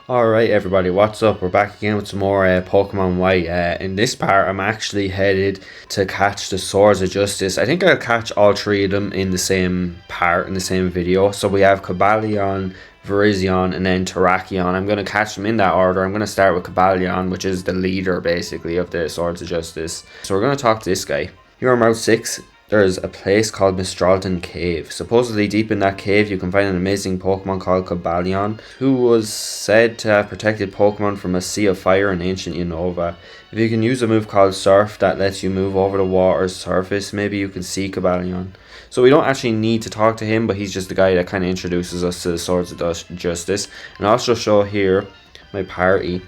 Alright everybody, what's up? We're back again with some more Pokemon White. In this part, I'm actually headed to catch the Swords of Justice. I think I'll catch all three of them in the same part, in the same video. So we have Cobalion, Virizion, and then Terrakion. I'm going to catch them in that order. I'm going to start with Cobalion, which is the leader, basically, of the Swords of Justice. So we're going to talk to this guy. Here on Route 6, there's a place called Mistralton Cave. Supposedly deep in that cave you can find an amazing Pokemon called Cobalion, who was said to have protected Pokemon from a sea of fire in ancient Unova. If you can use a move called Surf that lets you move over the water's surface, maybe you can see Cobalion. So we don't actually need to talk to him, but he's just the guy that kind of introduces us to the Swords of Justice. And I'll also show here my party.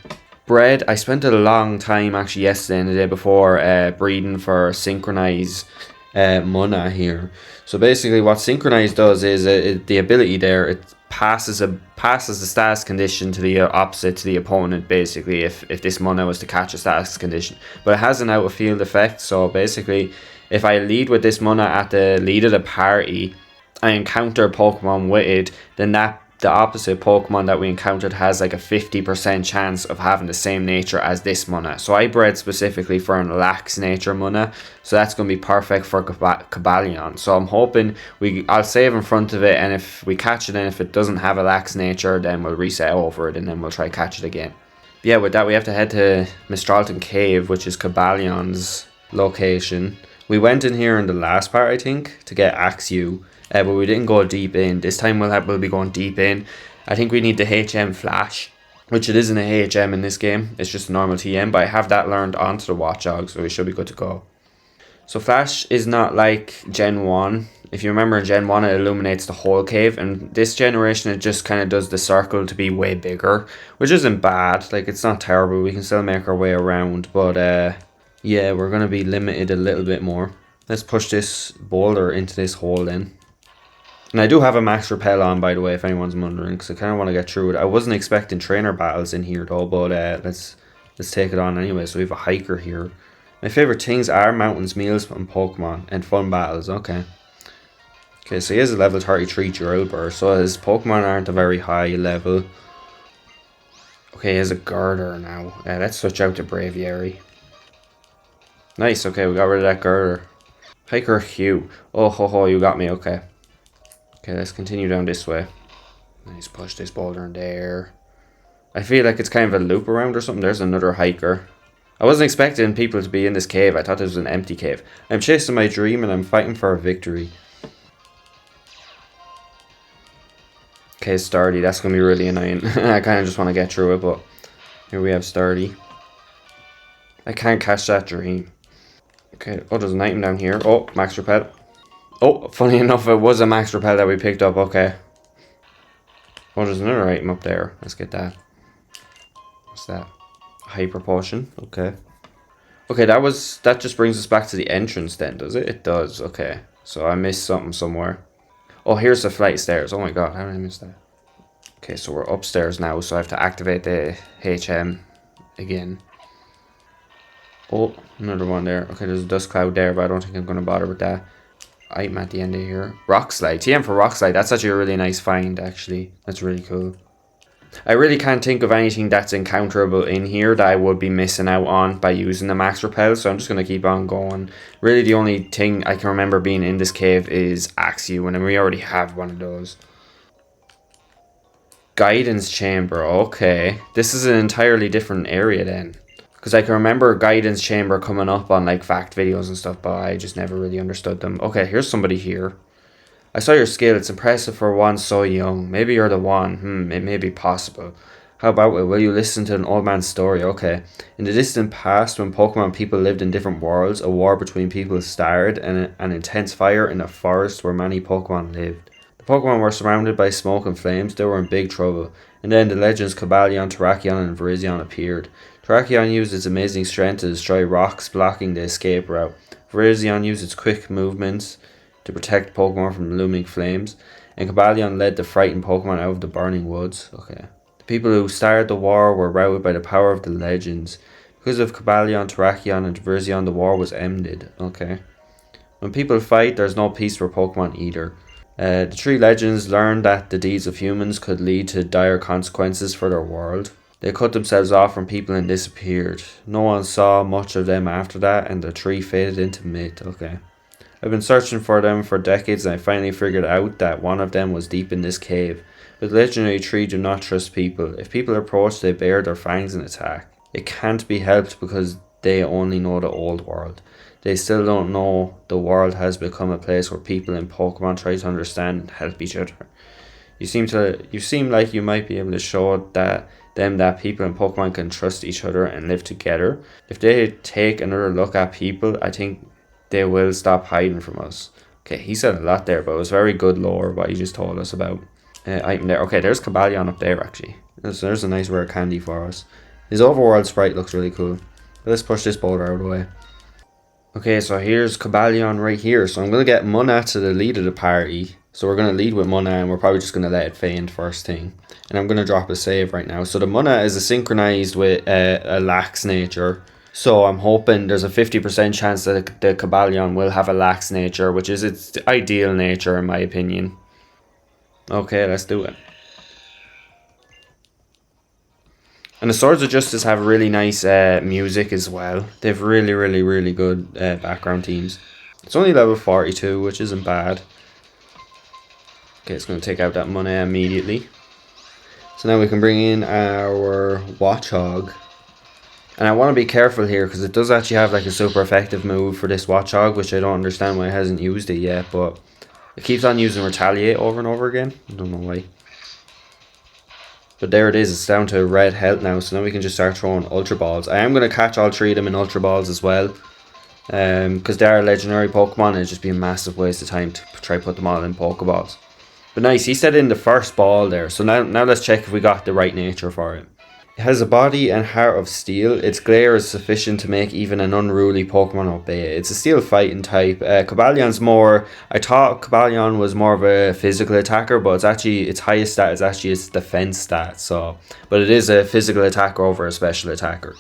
Bread, I spent a long time actually yesterday and the day before breeding for Synchronize Mana here. So basically what Synchronize does is the ability there, it passes the status condition to the opposite to the opponent, basically, if this Mana was to catch a status condition. But it has an out of field effect, so basically if I lead with this Mana at the lead of the party, I encounter Pokemon with it, then the opposite Pokemon that we encountered has like a 50% chance of having the same nature as this Mana. So I bred specifically for an lax nature Mana, so that's going to be perfect for Cobalion. So I'm hoping I'll save in front of it, and if we catch it and if it doesn't have a lax nature, then we'll reset over it and then we'll try catch it again. But yeah, with that we have to head to Mistralton Cave, which is Cobalion's location. We went in here in the last part, I think, to get Axew. But we didn't go deep in. This time we'll be going deep in. I think we need the HM Flash, which it isn't a HM in this game. It's just a normal TM, but I have that learned onto the Watchog, so we should be good to go. So Flash is not like Gen 1. If you remember in Gen 1, it illuminates the whole cave, and this generation it just kind of does the circle to be way bigger, which isn't bad. Like, it's not terrible. We can still make our way around, but yeah, we're going to be limited a little bit more. Let's push this boulder into this hole then. And I do have a max repel on, by the way, if anyone's wondering, because I kind of want to get through it. I wasn't expecting trainer battles in here though, but let's take it on anyway. So we have a hiker here. My favorite things are mountains, meals, and Pokemon, and fun battles. Okay, so he has a level 33 Drillbur, so his Pokemon aren't a very high level. Okay, he has a Girder now. Let's switch out to Braviary. Nice, okay, we got rid of that Girder. Hiker Hugh. Oh ho ho, you got me, okay. Okay, let's continue down this way. Nice, push this boulder in there. I feel like it's kind of a loop around or something. There's another hiker. I wasn't expecting people to be in this cave. I thought this was an empty cave. I'm chasing my dream and I'm fighting for a victory. Okay, Stardy. That's going to be really annoying. I kind of just want to get through it, but here we have Stardy. I can't catch that dream. Okay, oh, there's an item down here. Oh, max repel. Oh, funny enough, it was a max repel that we picked up. Okay. Oh, there's another item up there. Let's get that. What's that? Hyper potion. Okay. Okay, that just brings us back to the entrance then, does it? It does. Okay. So I missed something somewhere. Oh, here's the flight of stairs. Oh my god, how did I miss that? Okay, so we're upstairs now, so I have to activate the HM again. Oh, another one there. Okay, there's a dust cloud there, but I don't think I'm going to bother with that. Item at the end of here. Rock Slide. TM for Rock Slide. That's actually a really nice find, actually. That's really cool. I really can't think of anything that's encounterable in here that I would be missing out on by using the max repel, so I'm just going to keep on going. Really, the only thing I can remember being in this cave is Axew, and we already have one of those. Guidance Chamber. Okay. This is an entirely different area then. Because I can remember Guidance Chamber coming up on like fact videos and stuff, but I just never really understood them. Okay, here's somebody here. I saw your skill. It's impressive for one so young. Maybe you're the one. It may be possible. How about it? Will you listen to an old man's story? Okay. In the distant past, when Pokemon people lived in different worlds, a war between people started and an intense fire in a forest where many Pokemon lived. The Pokemon were surrounded by smoke and flames. They were in big trouble. And then the legends Cobalion, Terrakion, and Virizion appeared. Terrakion used its amazing strength to destroy rocks, blocking the escape route. Virizion used its quick movements to protect Pokemon from looming flames. And Cobalion led the frightened Pokemon out of the burning woods. Okay. The people who started the war were routed by the power of the legends. Because of Cobalion, Terrakion, and Virizion, the war was ended. Okay. When people fight, there's no peace for Pokemon either. The three legends learned that the deeds of humans could lead to dire consequences for their world. They cut themselves off from people and disappeared. No one saw much of them after that, and the tree faded into myth. Okay. I've been searching for them for decades, and I finally figured out that one of them was deep in this cave. But the legendary tree do not trust people. If people approach, they bare their fangs and attack. It can't be helped because they only know the old world. They still don't know the world has become a place where people in Pokemon try to understand and help each other. You seem like you might be able to show that people in Pokemon can trust each other and live together. If they take another look at people, I think they will stop hiding from us. Okay, he said a lot there, but it was very good lore what he just told us about. Item there. Okay, there's Cobalion up there actually. So there's a nice rare candy for us. His overworld sprite looks really cool. Let's push this boulder out of the way. Okay, so here's Cobalion right here. So I'm going to get Munna to the lead of the party. So we're going to lead with Munna, and we're probably just going to let it faint first thing. And I'm going to drop a save right now. So the Munna is synchronized with a lax nature. So I'm hoping there's a 50% chance that the Cobalion will have a lax nature, which is its ideal nature in my opinion. Okay, let's do it. And the Swords of Justice have really nice music as well. They have really good background themes. It's only level 42, which isn't bad. Okay, it's going to take out that money immediately. So now we can bring in our Watchog. And I want to be careful here because it does actually have like a super effective move for this Watchog, which I don't understand why it hasn't used it yet, but it keeps on using Retaliate over and over again. I don't know why. But there it is, it's down to red health now, so now we can just start throwing Ultra Balls. I am going to catch all three of them in Ultra Balls as well. Because they are legendary Pokemon, and it'd just be a massive waste of time to try put them all in Pokeballs. But nice, he said in the first ball there, so now let's check if we got the right nature for it. It has a body and heart of steel. Its glare is sufficient to make even an unruly Pokemon obey it. It's a steel fighting type. Cobalion's more... I thought Cobalion was more of a physical attacker, but it's actually... its highest stat is actually its defense stat. So, but it is a physical attacker over a special attacker.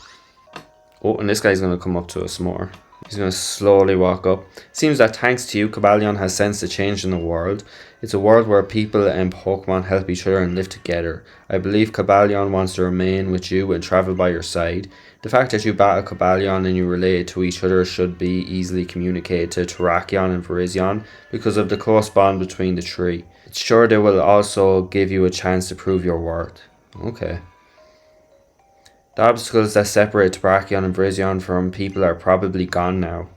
Oh, and this guy's going to come up to us more. He's going to slowly walk up. Seems that thanks to you, Cobalion has sensed a change in the world. It's a world where people and Pokemon help each other and live together. I believe Cobalion wants to remain with you and travel by your side. The fact that you battle Cobalion and you relate to each other should be easily communicated to Terrakion and Virizion because of the close bond between the three. It's sure they will also give you a chance to prove your worth. Okay. The obstacles that separate Terrakion and Virizion from people are probably gone now.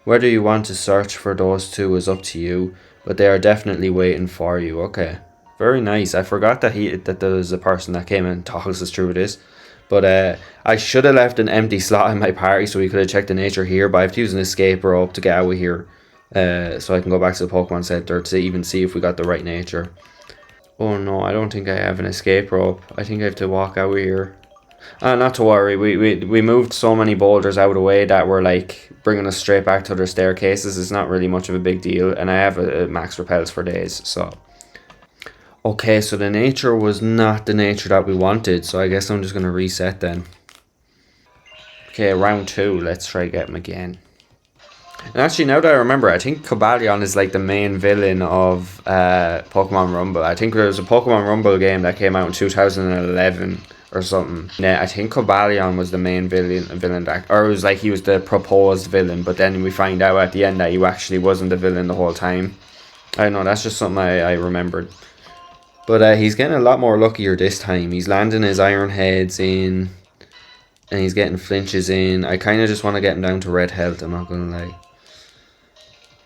Whether you want to search for those two is up to you, but they are definitely waiting for you. Okay, very nice. I forgot that there was a person that came and talked us through this. But I should have left an empty slot in my party so we could have checked the nature here, but I have to use an escape rope to get out of here. So I can go back to the Pokemon Center to even see if we got the right nature. Oh no, I don't think I have an escape rope. I think I have to walk out of here. Not to worry, we moved so many boulders out of the way that we're like bringing us straight back to their staircases. It's not really much of a big deal, and I have a max repels for days, so. Okay, so the nature was not the nature that we wanted, so I guess I'm just going to reset then. Okay, round 2, let's try get him again. And actually, now that I remember, I think Cobalion is like the main villain of Pokemon Rumble. I think there was a Pokemon Rumble game that came out in 2011 or something. Yeah, I think Cobalion was the main villain that, or it was like he was the proposed villain, but then we find out at the end that he actually wasn't the villain the whole time. I don't know, that's just something I remembered. But he's getting a lot more luckier this time. He's landing his Iron Heads in, and he's getting flinches in. I kind of just want to get him down to red health, I'm not going to lie.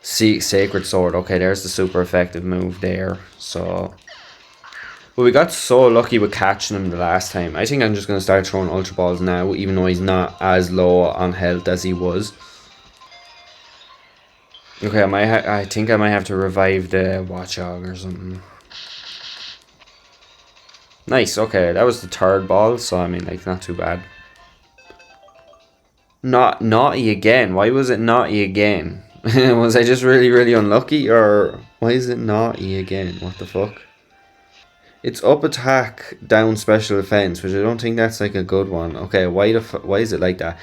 Sacred Sword. Okay, there's the super effective move there. So, but we got so lucky with catching him the last time. I think I'm just going to start throwing Ultra Balls now, even though he's not as low on health as he was. Okay, I think I might have to revive the Watchog or something. Nice, okay, that was the third ball, so I mean, like, not too bad. Not naughty again. Why was it naughty again? Was I just really unlucky, or why is it naughty again? What the fuck? It's up attack, down special defense, which I don't think that's like a good one. Okay, why is it like that?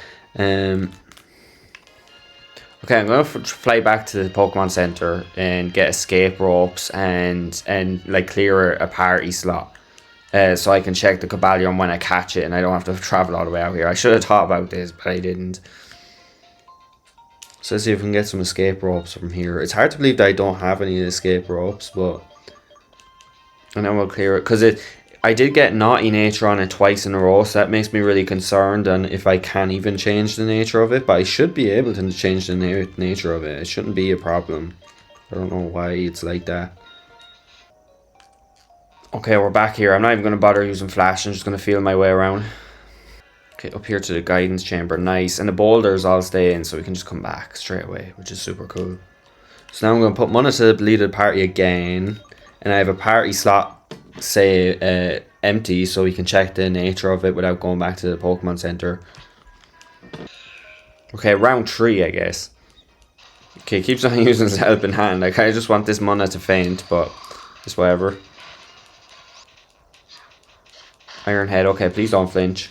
Okay, I'm gonna fly back to the Pokemon Center and get escape ropes and like clear a party slot. So I can check the Cobalion when I catch it and I don't have to travel all the way out here. I should have thought about this, but I didn't. So let's see if we can get some escape ropes from here. It's hard to believe that I don't have any escape ropes, but and then we'll clear it because I did get naughty nature on it twice in a row, so that makes me really concerned. And if I can even change the nature of it, but I should be able to change the nature of it. It shouldn't be a problem. I don't know why it's like that. Okay, we're back here. I'm not even going to bother using flash. I'm just going to feel my way around. Okay, up here to the guidance chamber. Nice. And the boulders all stay in, so we can just come back straight away, which is super cool. So now I'm going to put Mona to the deleted party again. And I have a party slot, say, empty, so we can check the nature of it without going back to the Pokemon Center. Okay, round 3, I guess. Okay, keeps on using his helping hand. Like, I just want this Mona to faint, but just whatever. Iron Head, okay, please don't flinch.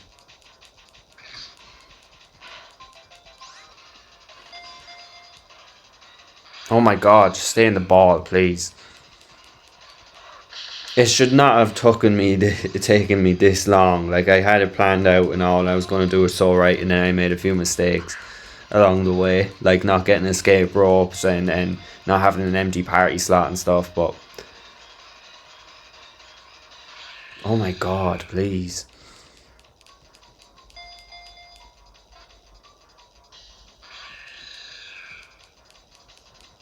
Oh my god, just stay in the ball, please. It should not have taken me this long. Like, I had it planned out and all. I was going to do it so right, and then I made a few mistakes along the way. Like, not getting escape ropes and not having an empty party slot and stuff, but... Oh my god, please.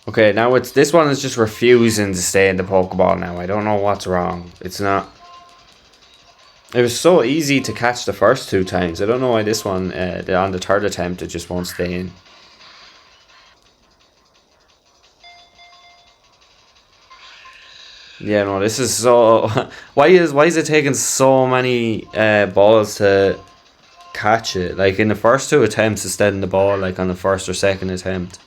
Okay, now this one is just refusing to stay in the Pokeball now. I don't know what's wrong. It's not... It was so easy to catch the first 2 times. I don't know why this one, on the 3rd attempt, it just won't stay in. Yeah, no, this is so... why is it taking so many balls to catch it? Like, in the first 2 attempts, it's dead in the ball, like on the 1st or 2nd attempt.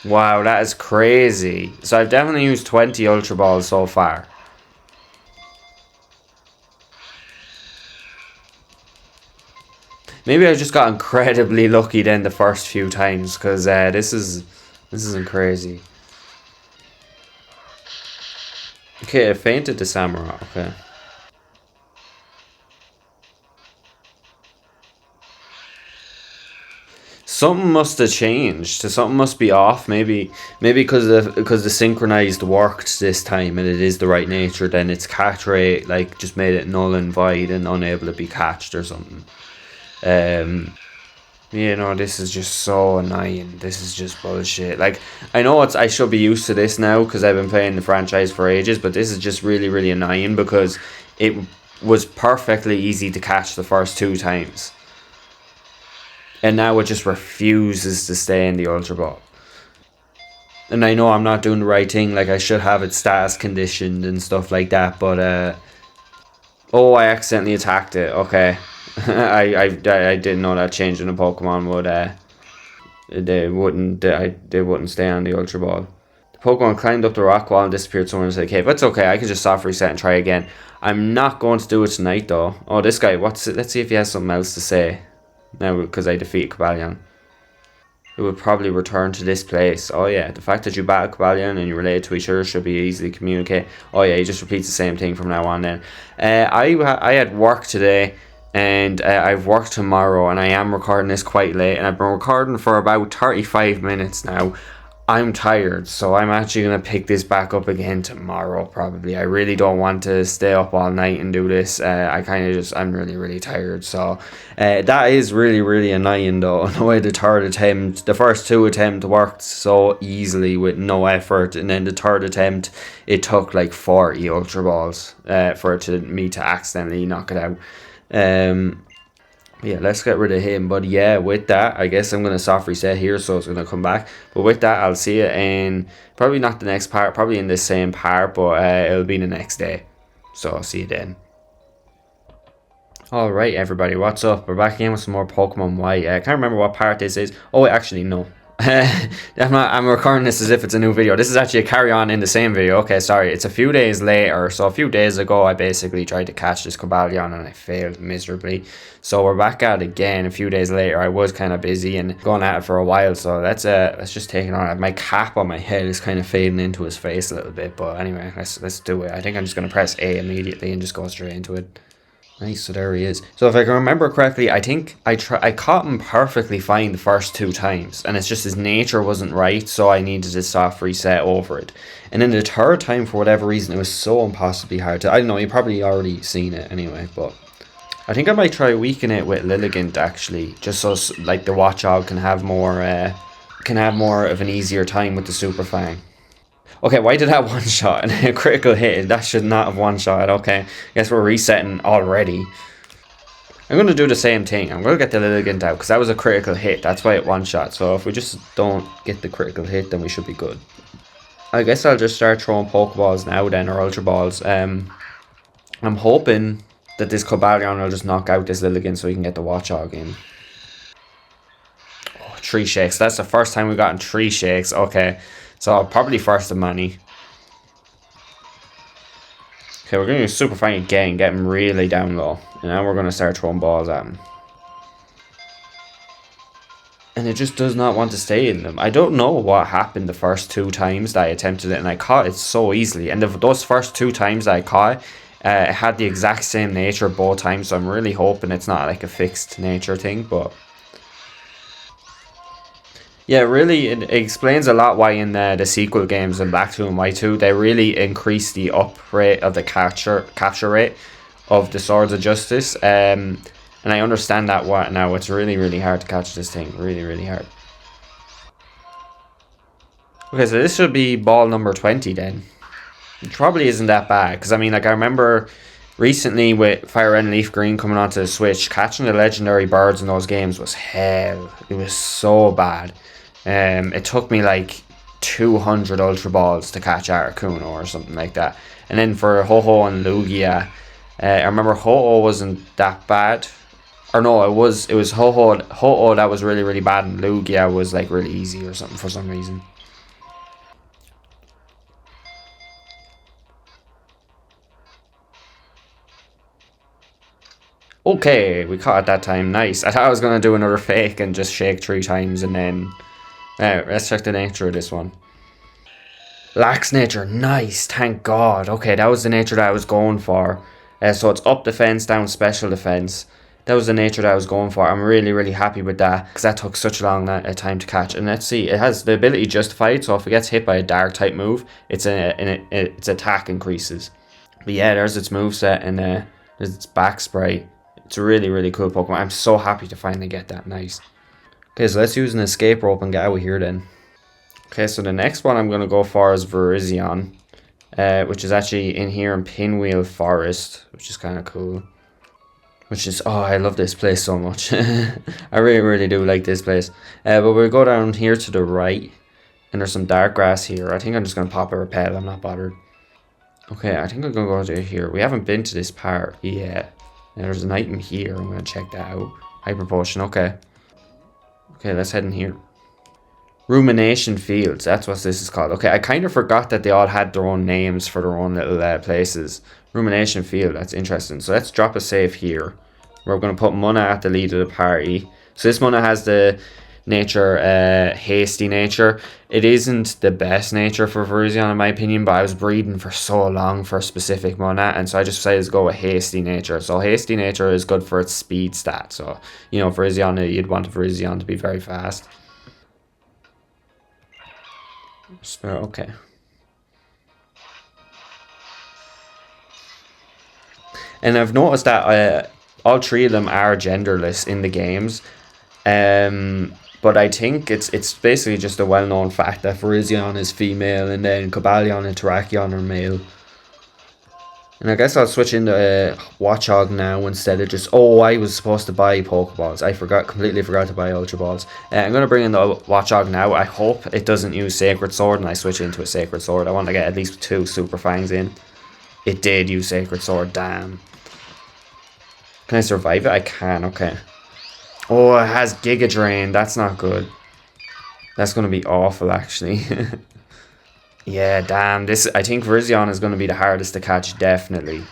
Wow, that is crazy. So I've definitely used 20 Ultra Balls so far. Maybe I just got incredibly lucky then the first few times, because this isn't crazy. Okay, I fainted the Samurai, okay. Something must have changed. Something must be off. Maybe because the synchronized worked this time and it is the right nature. Then its catch rate like just made it null and void and unable to be catched or something. You know, this is just so annoying. This is just bullshit. Like, I know I should be used to this now because I've been playing the franchise for ages, but this is just really, really annoying because it was perfectly easy to catch the first 2 times. And now it just refuses to stay in the Ultra Ball. And I know I'm not doing the right thing, like I should have it status conditioned and stuff like that, but oh, I accidentally attacked it, okay. I didn't know that changing a Pokemon would they wouldn't stay on the Ultra Ball. The Pokemon climbed up the rock wall and disappeared somewhere inside the cave. That's okay, I can just soft reset and try again. I'm not going to do it tonight though. Oh, this guy, let's see if he has something else to say. Now, because I defeat Cobalion. It would probably return to this place. Oh yeah, the fact that you battle Cobalion and you relate to each other should be easily communicate. Oh yeah, he just repeats the same thing from now on then. I had work today and I've work tomorrow and I am recording this quite late and I've been recording for about 35 minutes now. I'm tired, so I'm actually going to pick this back up again tomorrow probably. I really don't want to stay up all night and do this. I'm really, really tired. So that is really, really annoying though. The way the first 2 attempts worked so easily with no effort. And then the 3rd attempt, it took like 40 Ultra Balls for me to accidentally knock it out. Yeah, let's get rid of him. But yeah, with that, I guess I'm going to soft reset here, so it's going to come back. But with that, I'll see you in, probably not the next part, probably in the same part, but it'll be the next day. So I'll see you then. Alright everybody, what's up? We're back again with some more Pokemon Y. I can't remember what part this is. Oh, actually, no. I'm recording this as if it's a new video. This is actually a carry on in the same video. Okay, sorry. It's a few days later. So a few days ago, I basically tried to catch this Cobalion and I failed miserably. So we're back at it again a few days later. I was kind of busy and going at it for a while. So let's just take it on. My cap on my head is kind of fading into his face a little bit. But anyway, let's do it. I think I'm just going to press A immediately and just go straight into it. Nice, so there he is. So if I can remember correctly, I think I caught him perfectly fine the first 2 times, and it's just his nature wasn't right, so I needed to soft reset over it. And then the 3rd time, for whatever reason, it was so impossibly hard to... I don't know, you probably already seen it anyway, but... I think I might try weaken it with Lilligant, actually, just so like the Watchog can have more of an easier time with the Super Fang. Okay, why did that one-shot and a critical hit? That should not have one-shot. Okay, guess we're resetting already. I'm going to do the same thing. I'm going to get the Lilligant out because that was a critical hit. That's why it one-shot. So if we just don't get the critical hit, then we should be good. I guess I'll just start throwing Pokeballs now then, or Ultra Balls. I'm hoping that this Cobalion will just knock out this Lilligant so we can get the Watchog in. Oh, 3 shakes. That's the first time we've gotten 3 shakes. Okay. So probably first of many. Okay, we're going to use Super Fang again, get him really down low. And now we're going to start throwing balls at him. And it just does not want to stay in them. I don't know what happened the first 2 times that I attempted it and I caught it so easily. And those first 2 times that I caught it had the exact same nature both times. So I'm really hoping it's not like a fixed nature thing, but... Yeah, really, it explains a lot why in the sequel games in Black 2 and White 2, they really increase the up rate of the capture rate of the Swords of Justice. And I understand that now. It's really, really hard to catch this thing. Really, really hard. Okay, so this should be ball number 20 then. It probably isn't that bad. Because, I mean, like, I remember recently with Fire Red and Leaf Green coming onto the Switch, catching the legendary birds in those games was hell. It was so bad. It took me like 200 Ultra Balls to catch Articuno or something like that. And then for Ho-Oh and Lugia, I remember Ho-Oh wasn't that bad. Or no, it was Ho-Oh that was really, really bad, and Lugia was like really easy or something for some reason. Okay, we caught it that time. Nice. I thought I was going to do another fake and just shake 3 times and then... let's check the nature of this one. Lax nature. Nice. Thank God. Okay, that was the nature that I was going for. So it's up defense, down special defense. That was the nature that I was going for. I'm really, really happy with that because that took such a long time to catch. And let's see, it has the ability justified. So if it gets hit by a dark type move, its attack increases. But yeah, there's its moveset and there's its back spray. It's a really, really cool Pokemon. I'm so happy to finally get that. Nice. Okay, so let's use an escape rope and get out of here then. Okay, so the next one I'm going to go for is Virizion, which is actually in here in Pinwheel Forest, which is kind of cool. Oh, I love this place so much. I really, really do like this place. But we'll go down here to the right, and there's some dark grass here. I think I'm just going to pop a repel. I'm not bothered. Okay, I think I'm going to go to here. We haven't been to this part yet. Now, there's an item here. I'm going to check that out. Hyper Potion, okay. Okay, let's head in here. Rumination Fields, that's what this is called. Okay, I kind of forgot that they all had their own names for their own little places. Rumination Field, that's interesting. So let's drop a save here. We're going to put Munna at the lead of the party. So this Munna has the nature, hasty nature. It isn't the best nature for Virizion in my opinion, but I was breeding for so long for a specific Munna, and so I just decided to go with hasty nature. So hasty nature is good for its speed stat. So, you know, Virizion, you'd want Virizion to be very fast. So, okay. And I've noticed that all 3 of them are genderless in the games. But I think it's basically just a well-known fact that Virizion is female and then Cobalion and Terrakion are male. And I guess I'll switch into Watchog now instead of just... Oh, I was supposed to buy Pokeballs. I completely forgot to buy Ultra Balls. I'm going to bring in the Watchog now. I hope it doesn't use Sacred Sword and I switch into a Sacred Sword. I want to get at least 2 Super Fangs in. It did use Sacred Sword, damn. Can I survive it? I can, okay. Oh, it has Giga Drain. That's not good. That's going to be awful, actually. Yeah, damn. This, I think Virizion is going to be the hardest to catch, definitely.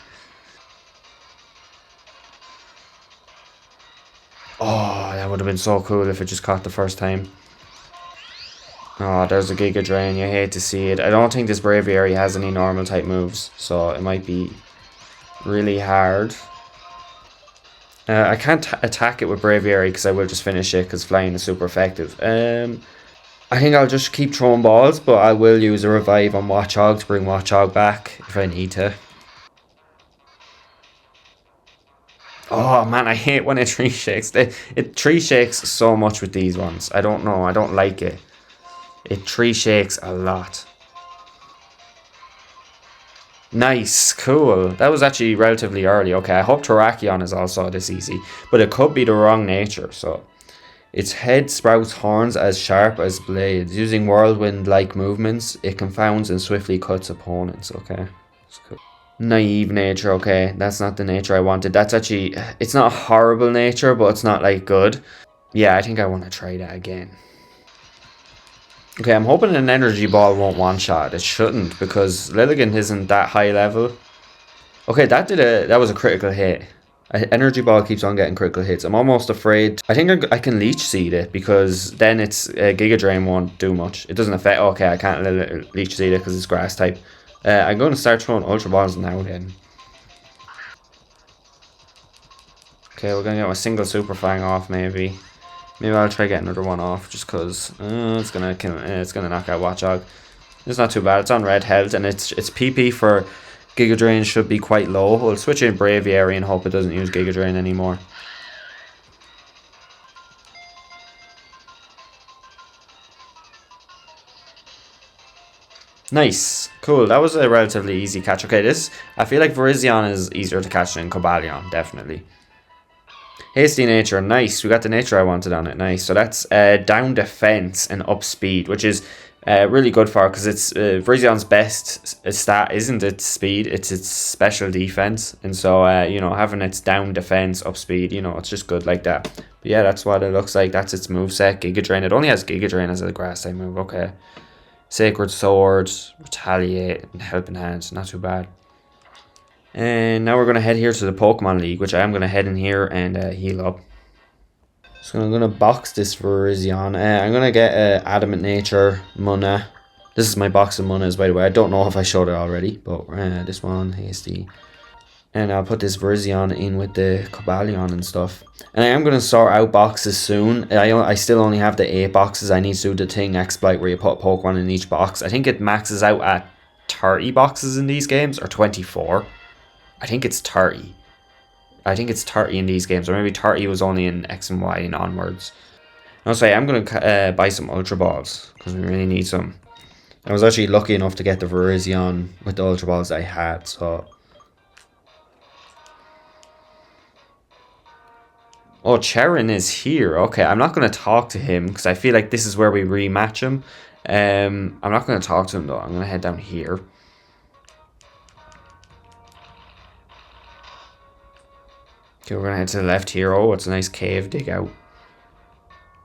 Oh, that would have been so cool if it just caught the first time. Oh, there's a Giga Drain. You hate to see it. I don't think this Braviary has any normal type moves, so it might be really hard. I can't attack it with Braviary because I will just finish it because flying is super effective. I think I'll just keep throwing balls, but I will use a revive on Watchog to bring Watchog back if I need to. Oh man, I hate when it tree shakes. It tree shakes so much with these ones. I don't know. I don't like it. It tree shakes a lot. Nice, cool. That was actually relatively early. Okay, I hope Terrakion is also this easy, but it could be the wrong nature. So its head sprouts horns as sharp as blades. Using whirlwind-like movements, it confounds and swiftly cuts opponents. Okay, that's cool. Naive nature. Okay, that's not the nature I wanted. That's actually, it's not a horrible nature, but it's not like good. Yeah, I think I want to try that again. Okay, I'm hoping an energy ball won't one-shot. It shouldn't, because Lilligant isn't that high level. Okay, that was a critical hit. Energy ball keeps on getting critical hits. I'm almost afraid. I think I can leech seed it, because then it's Giga Drain won't do much. It doesn't affect. Okay, I can't leech seed it because it's grass type. I'm going to start throwing ultra balls now then. Okay, we're going to get a single super fang off maybe. Maybe I'll try get another one off just because it's gonna knock out Watchog. It's not too bad. It's on red health and its PP for Giga Drain should be quite low. We'll switch in Braviary and hope it doesn't use Giga Drain anymore. Nice, cool. That was a relatively easy catch. Okay, I feel like Virizion is easier to catch than Cobalion, definitely. Hasty nature, nice. We got the nature I wanted on it, nice. So that's down defense and up speed, which is really good for because it's Virizian's best stat isn't its speed, it's its special defense. And so, you know, having its down defense, up speed, you know, it's just good like that. But yeah, that's what it looks like. That's its moveset, Giga Drain. It only has Giga Drain as a grass type move, okay. Sacred Sword, Retaliate, and Helping Hands, not too bad. And now we're going to head here to the Pokemon League, which I am going to head in here and heal up. So I'm going to box this for Virizion. I'm going to get Adamant Nature, Mana. This is my box of Manas, by the way. I don't know if I showed it already, but this one, Hasty. And I'll put this Virizion in with the Cobalion and stuff. And I am going to sort out boxes soon. I still only have the 8 boxes. I need to do the thing exploit where you put Pokemon in each box. I think it maxes out at 30 boxes in these games, or 24. I think it's 30. I think it's 30 in these games, or maybe 30 was only in X and Y and onwards. No, sorry, I'm going to buy some Ultra Balls, because we really need some. I was actually lucky enough to get the Virizion with the Ultra Balls I had, so... Oh, Cherin is here. Okay, I'm not going to talk to him, because I feel like this is where we rematch him. I'm not going to talk to him, though. I'm going to head down here. Okay, we're going to head to the left here. Oh, it's a nice cave dig out.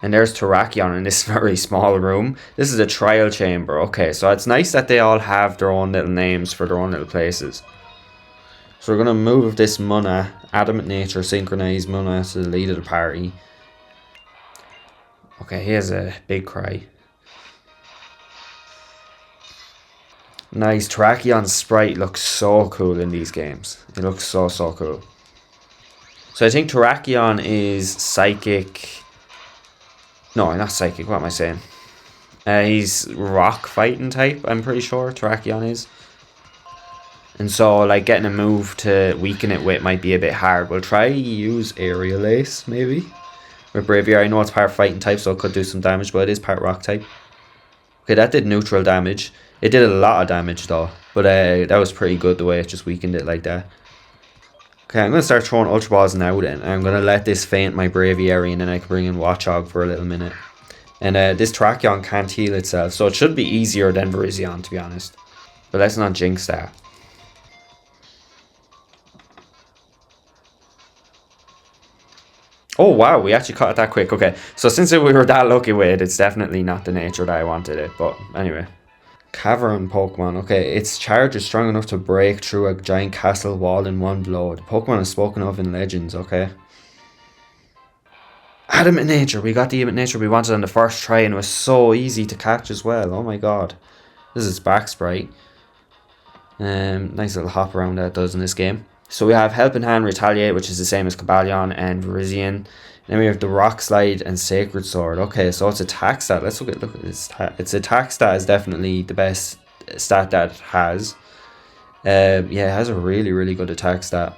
And there's Terrakion in this very small room. This is a trial chamber. Okay, so it's nice that they all have their own little names for their own little places. So we're going to move this Mana, Adamant Nature, Synchronized Mana to the lead of the party. Okay, he has a big cry. Nice, Terrakion's sprite looks so cool in these games. It looks so cool. So I think Terrakion is Psychic. No, not Psychic. What am I saying? He's Rock Fighting type, I'm pretty sure Terrakion is. And so, like, getting a move to weaken it with might be a bit hard. We'll try use Aerial Ace, maybe. With Braviary, I know it's part Fighting type, so it could do some damage, but it is part Rock type. Okay, that did neutral damage. It did a lot of damage, though. But that was pretty good, the way it just weakened it like that. Okay, I'm going to start throwing Ultra Balls now then. I'm going to let this faint my Braviary and then I can bring in Watchog for a little minute. And this Terrakion can't heal itself, so it should be easier than Virizion, to be honest. But let's not jinx that. Oh wow, we actually caught it that quick. Okay, so since we were that lucky with it, it's definitely not the nature that I wanted it. But anyway. Cavern Pokemon. Okay, its charge is strong enough to break through a giant castle wall in one blow. The Pokemon is spoken of in legends, okay. Adamant Nature. We got the Adamant Nature we wanted on the first try, and it was so easy to catch as well. Oh my god. This is back sprite. Nice little hop around that it does in this game. So we have Helping Hand, Retaliate, which is the same as Cobalion and Virizion. Then we have the Rock Slide and Sacred Sword. Okay, so it's attack stat. Let's look at this. Its attack stat is definitely the best stat that it has. Yeah, it has a really good attack stat.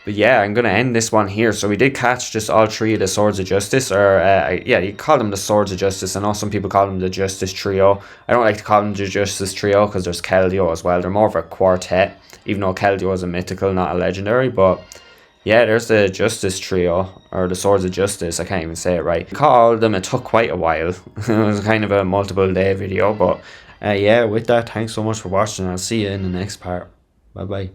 But yeah, I'm going to end this one here. So we did catch just all three of the Swords of Justice, or yeah, you call them the Swords of Justice. I know some people call them the Justice Trio. I don't like to call them the Justice Trio because there's Keldeo as well. They're more of a quartet, even though Keldeo is a mythical, not a legendary. But yeah, there's the Justice Trio, or the Swords of Justice. I can't even say it right. Called them, it took quite a while. It was kind of a multiple day video. But yeah, with that, thanks so much for watching. I'll see you in the next part. Bye bye.